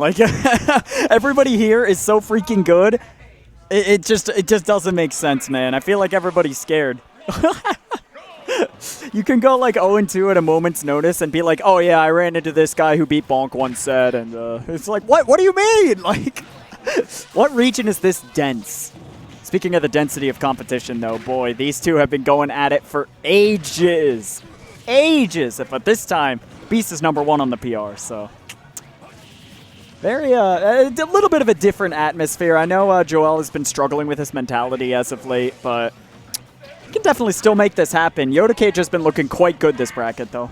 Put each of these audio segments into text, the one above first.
Like, everybody here is so freaking good. It just doesn't make sense, man. I feel like everybody's scared. You can go like 0-2 at a moment's notice and be like, oh yeah, I ran into this guy who beat Bonk one set, and it's like, what do you mean? Like, what region is this dense? Speaking of the density of competition, though, boy, these two have been going at it for ages. Ages! But this time, Beast is #1 on the PR, so... Very, a little bit of a different atmosphere. I know Joel has been struggling with his mentality as of late, but he can definitely still make this happen. Yoda Cage has been looking quite good this bracket, though.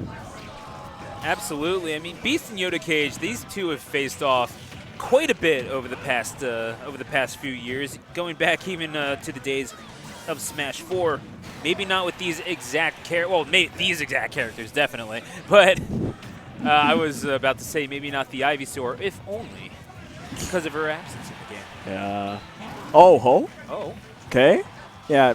Absolutely. I mean, Beast and Yoda Cage, these two have faced off quite a bit over the past few years, going back even to the days of Smash 4. Maybe not with these exact these exact characters, definitely, but I was about to say maybe not the Ivysaur, if only because of her absence in the game. Yeah. Oh, ho? Oh. Okay. Yeah,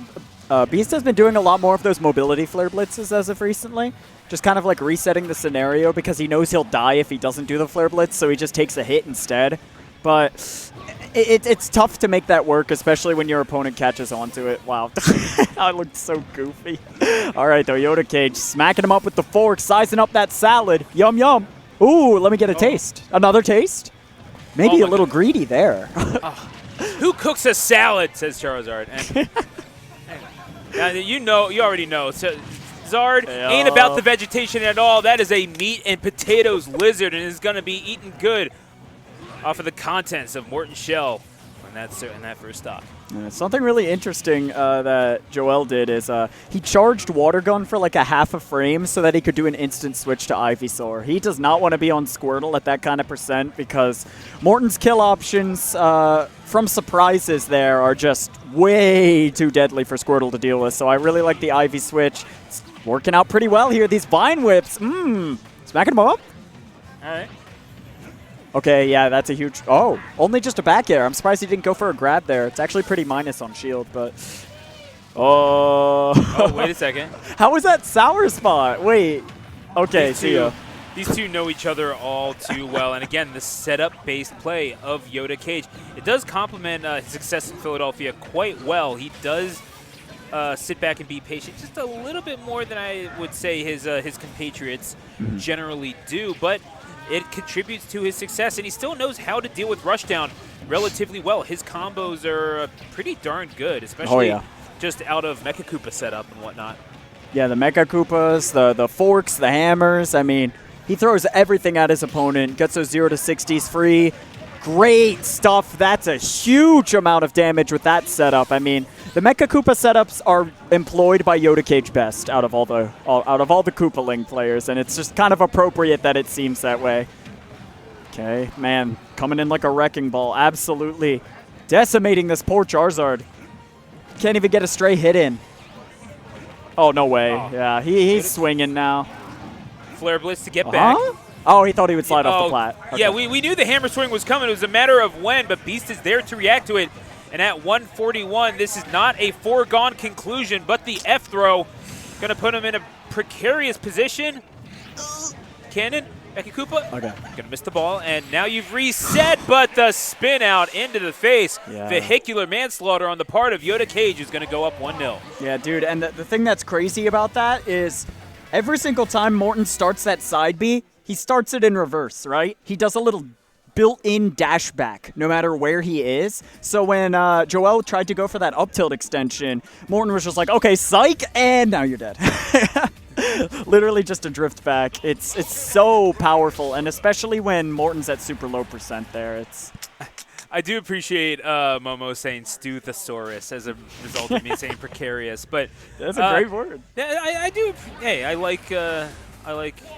Beast has been doing a lot more of those mobility flare blitzes as of recently. Just kind of like resetting the scenario because he knows he'll die if he doesn't do the flare blitz, so he just takes a hit instead. But it's tough to make that work, especially when your opponent catches onto it. Wow. I looked so goofy. All right, though, Yoda Cage smacking him up with the fork, sizing up that salad. Yum, yum. Ooh, let me get a taste. Another taste? Maybe a little greedy there. Who cooks a salad, says Charizard. And you already know. So, Zard ain't about the vegetation at all. That is a meat and potatoes lizard and is going to be eaten good off of the contents of Morton's shell in that first stop. Something really interesting that Joel did is he charged Water Gun for like a half a frame so that he could do an instant switch to Ivysaur. He does not want to be on Squirtle at that kind of percent because Morton's kill options from surprises there are just way too deadly for Squirtle to deal with. So I really like the Ivy switch. It's working out pretty well here. These Vine Whips, smacking them up. All right. Okay, yeah, that's a huge... Oh, only just a back air. I'm surprised he didn't go for a grab there. It's actually pretty minus on shield, but... Oh, wait a second. How was that sour spot? Wait. Okay, see ya. These two know each other all too well. And again, the setup-based play of Yoda Cage. It does complement his success in Philadelphia quite well. He does sit back and be patient just a little bit more than I would say his compatriots generally do. But it contributes to his success, and he still knows how to deal with Rushdown relatively well. His combos are pretty darn good, especially just out of Mecha Koopa setup and whatnot. Yeah, the Mecha Koopas, the forks, the hammers. I mean, he throws everything at his opponent, gets those 0 to 60s free. Great stuff. That's a huge amount of damage with that setup. I mean, the Mecha Koopa setups are employed by Yoda Cage best out of all the Koopaling players, and it's just kind of appropriate that it seems that way. Okay, man, coming in like a wrecking ball, absolutely decimating this poor Charizard. Can't even get a stray hit in. Oh, no way. Oh. Yeah, he's swinging now. Flare Blitz to get back. Oh, he thought he would slide off the plat. Okay. Yeah, we knew the hammer swing was coming. It was a matter of when, but Beast is there to react to it. And at 141, this is not a foregone conclusion, but the F throw going to put him in a precarious position. Cannon, Mecha Koopa, going to miss the ball. And now you've reset, but the spin out into the face. Yeah. Vehicular manslaughter on the part of Yoda Cage is going to go up 1-0. Yeah, dude, and the thing that's crazy about that is every single time Morton starts that side B, he starts it in reverse, right? He does a little built-in dash back no matter where he is. So when Joel tried to go for that up tilt extension, Morton was just like, okay, psych, and now you're dead. Literally just a drift back. It's so powerful, and especially when Morton's at super low percent there, it's... I do appreciate Momo saying Stuthosaurus as a result of me saying precarious, but... That's a great word. Yeah, I do. Hey, I like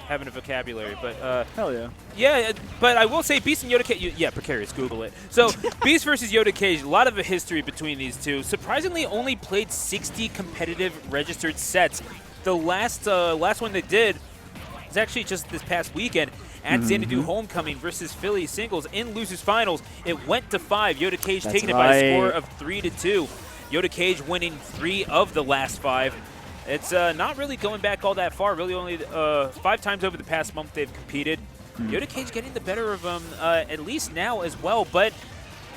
having a vocabulary, but... Hell yeah. Yeah, but I will say Beast and Yoda Cage... Yeah, precarious, Google it. So, Beast versus Yoda Cage, a lot of a history between these two. Surprisingly, only played 60 competitive registered sets. The last one they did was actually just this past weekend at Xanadu Homecoming versus Philly Singles in Losers Finals. It went to 5. Yoda Cage taking it by a score of 3-2. Yoda Cage winning 3 of the last 5. It's not really going back all that far. Really only 5 times over the past month they've competed. Yoda Cage getting the better of him, at least now as well, but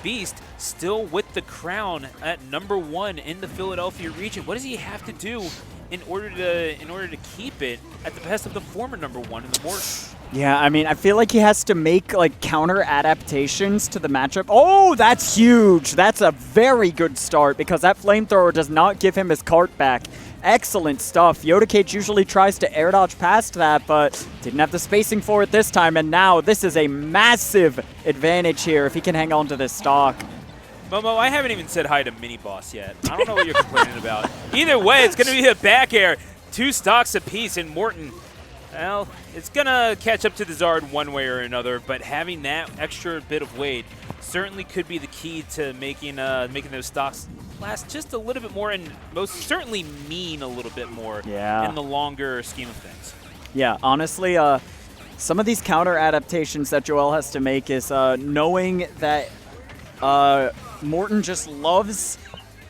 Beast still with the crown at #1 in the Philadelphia region. What does he have to do in order to keep it at the best of the former #1 in the Moosh? Yeah, I mean, I feel like he has to make like counter adaptations to the matchup. Oh, that's huge. That's a very good start because that flamethrower does not give him his cart back. Excellent stuff. Yoda Cage usually tries to air dodge past that, but didn't have the spacing for it this time. And now this is a massive advantage here if he can hang on to this stock. Momo, I haven't even said hi to Mini Boss yet. I don't know what you're complaining about. Either way, it's going to be a back air. 2 stocks apiece, and Morten, well, it's going to catch up to the Zard one way or another, but having that extra bit of weight certainly could be the key to making those stocks last just a little bit more and most certainly mean a little bit more in the longer scheme of things. Yeah, honestly, some of these counter adaptations that Joel has to make is knowing that Morten just loves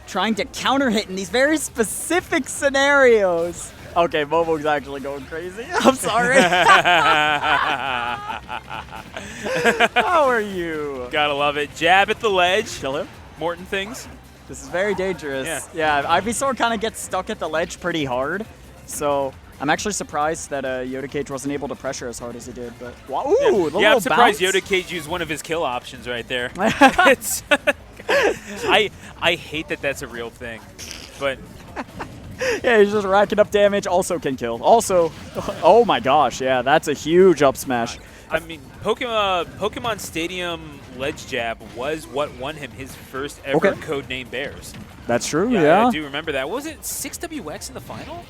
trying to counter hit in these very specific scenarios. Okay, Momo's actually going crazy. I'm sorry. How are you? Gotta love it. Jab at the ledge. Kill him. Morten things. This is very dangerous. Yeah, Ivysaur kind of gets stuck at the ledge pretty hard. So I'm actually surprised that Yoda Cage wasn't able to pressure as hard as he did. But wow, ooh, yeah, I'm surprised bounce. Yoda Cage used one of his kill options right there. It's I hate that that's a real thing, but yeah, he's just racking up damage. Also can kill. Also, oh my gosh, yeah, that's a huge up smash. I mean, Pokemon Stadium ledge jab was what won him his first ever Codename Bears. That's true, yeah. I do remember that. What was it 6WX in the final?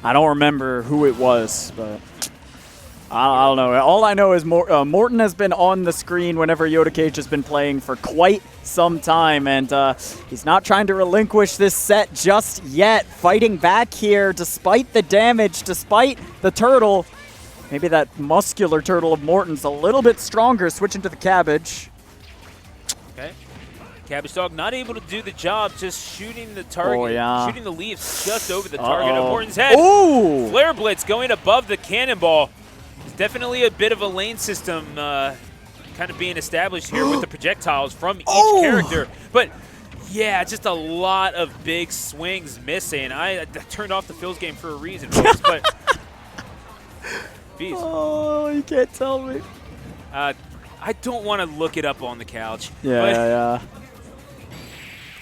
I don't remember who it was, but I don't know. All I know is Morten has been on the screen whenever Yoda Cage has been playing for quite some time, and he's not trying to relinquish this set just yet. Fighting back here despite the damage, despite the turtle. Maybe that muscular turtle of Morten's a little bit stronger, switching to the cabbage. Okay. Cabbage Dog not able to do the job, just shooting the target, shooting the leaves just over the target of Morten's head. Ooh! Flare Blitz going above the cannonball. It's definitely a bit of a lane system kind of being established here with the projectiles from each character. But yeah, just a lot of big swings missing. I turned off the Phil's game for a reason, folks, but geez. Oh, you can't tell me. I don't want to look it up on the couch. Yeah.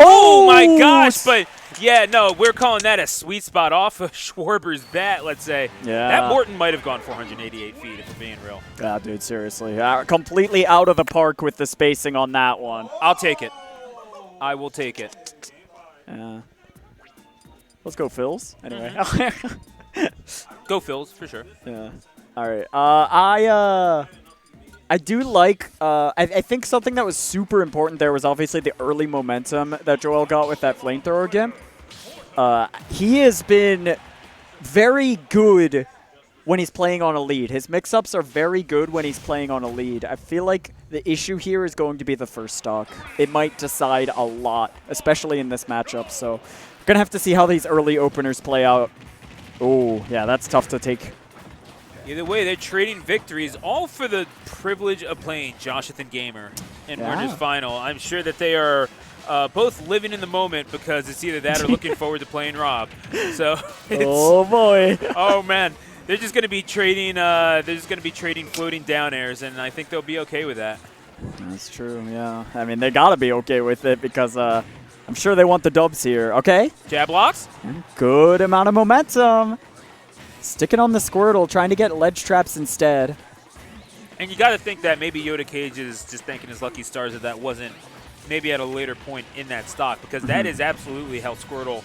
Oh my gosh, but yeah, no, we're calling that a sweet spot off of Schwarber's bat, let's say. Yeah. That Morten might have gone 488 feet, if we're being real. Yeah, dude, seriously. Completely out of the park with the spacing on that one. I'll take it. I will take it. Let's go Phils, anyway. Go Phils, for sure. Yeah. All right. I do like, I think something that was super important there was obviously the early momentum that Joel got with that flamethrower game. He has been very good when he's playing on a lead. His mix-ups are very good when he's playing on a lead. I feel like the issue here is going to be the first stock. It might decide a lot, especially in this matchup. So we're going to have to see how these early openers play out. Oh, yeah, that's tough to take. Either way, they're trading victories, all for the privilege of playing Joshathan Gamer in Winners Final. I'm sure that they are both living in the moment because it's either that or looking forward to playing Rob. So, oh boy! Oh man, they're just going to be trading. They're just going to be trading floating down airs, and I think they'll be okay with that. That's true. Yeah, I mean they got to be okay with it because I'm sure they want the dubs here. Okay. Jab blocks. Good amount of momentum. Sticking on the Squirtle, trying to get ledge traps instead. And you got to think that maybe Yoda Cage is just thanking his lucky stars that wasn't maybe at a later point in that stock, because that is absolutely how Squirtle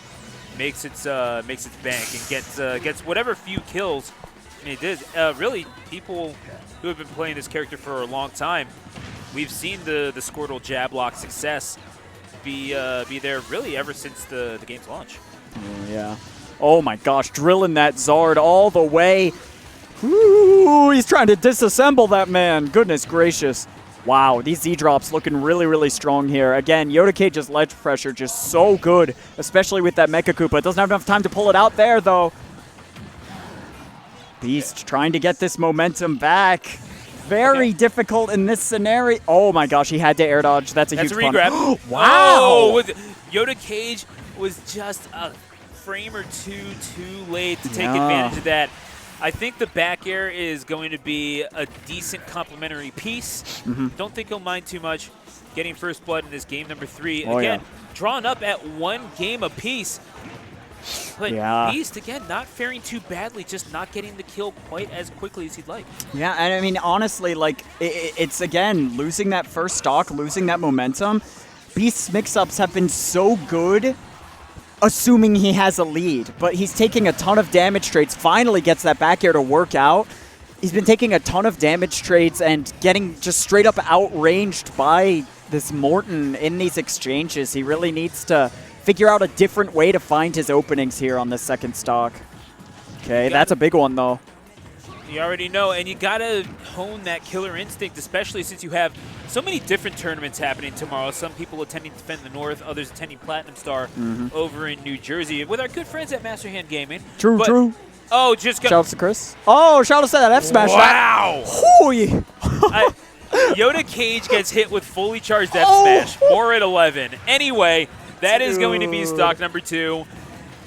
makes its bank and gets whatever few kills. I mean, it is really people who have been playing this character for a long time. We've seen the Squirtle jab lock success be there really ever since the game's launch. Yeah. Oh my gosh, drilling that Zard all the way. Ooh, he's trying to disassemble that man. Goodness gracious. Wow, these Z-drops looking really, really strong here. Again, Yoda Cage's ledge pressure just so good, especially with that Mecha Koopa. Doesn't have enough time to pull it out there, though. Beast trying to get this momentum back. Very difficult in this scenario. Oh my gosh, he had to air dodge. That's a huge regrab. Wow. Oh, Yoda Cage was just a frame or two too late to take advantage of that. I think the back air is going to be a decent complementary piece. Don't think he'll mind too much getting first blood in this game number 3. Again, drawn up at 1 game apiece. But Beast, again, not faring too badly, just not getting the kill quite as quickly as he'd like. Yeah, and I mean, honestly, like, it's, again, losing that first stock, losing that momentum. Beast's mix-ups have been so good, assuming he has a lead. But he's taking a ton of damage trades, finally gets that back air to work out. He's been taking a ton of damage trades and getting just straight up outranged by this Morton in these exchanges. He really needs to figure out a different way to find his openings here on the second stock. Okay, that's a big one, though. You already know, and you got to hone that killer instinct, especially since you have so many different tournaments happening tomorrow. Some people attending Defend the North, others attending Platinum Star over in New Jersey with our good friends at Master Hand Gaming. True. Oh, just go. Shout out to Chris. Oh, shout out to that F smash. Wow. Hooey. Yoda Cage gets hit with fully charged F smash. 4 at 11. Anyway, that is going to be stock number 2.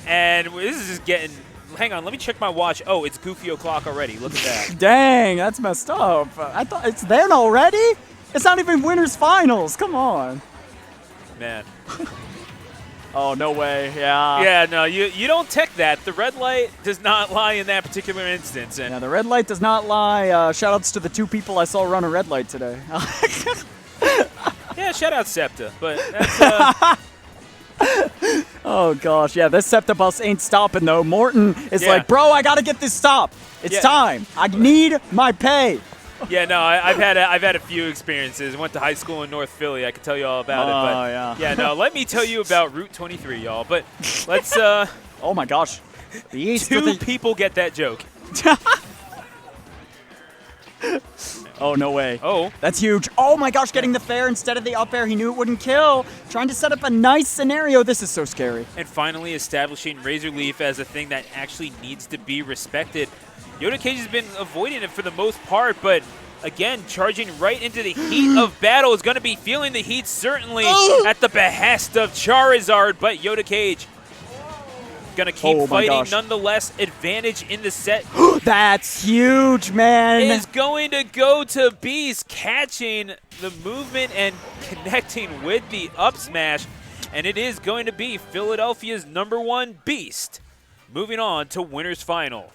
And this is just getting... Hang on, let me check my watch. Oh, it's goofy o'clock already. Look at that. Dang, that's messed up. I thought it's then already? It's not even winners finals. Come on. Man. Oh, no way. Yeah. Yeah, no, you don't tech that. The red light does not lie in that particular instance. And yeah, the red light does not lie. Shout-outs to the 2 people I saw run a red light today. Yeah, shout-out Septa. But that's... Oh, gosh. Yeah, this Septa bus ain't stopping, though. Morton is like, bro, I got to get this stop. It's time. I need my pay. Yeah, no, I've had a few experiences. Went to high school in North Philly. I could tell you all about it. But yeah, no, let me tell you about Route 23, y'all. But let's... oh, my gosh. The East 2 people get that joke. Oh, no way. Oh. That's huge. Oh, my gosh, getting the fair instead of the up air. He knew it wouldn't kill. Trying to set up a nice scenario. This is so scary. And finally establishing Razor Leaf as a thing that actually needs to be respected. Yoda Cage has been avoiding it for the most part, but again, charging right into the heat of battle is going to be feeling the heat certainly at the behest of Charizard, but Yoda Cage going to keep fighting nonetheless. Advantage in the set. That's huge, man. Is going to go to Beast, catching the movement and connecting with the up smash. And it is going to be Philadelphia's #1 Beast. Moving on to winners final.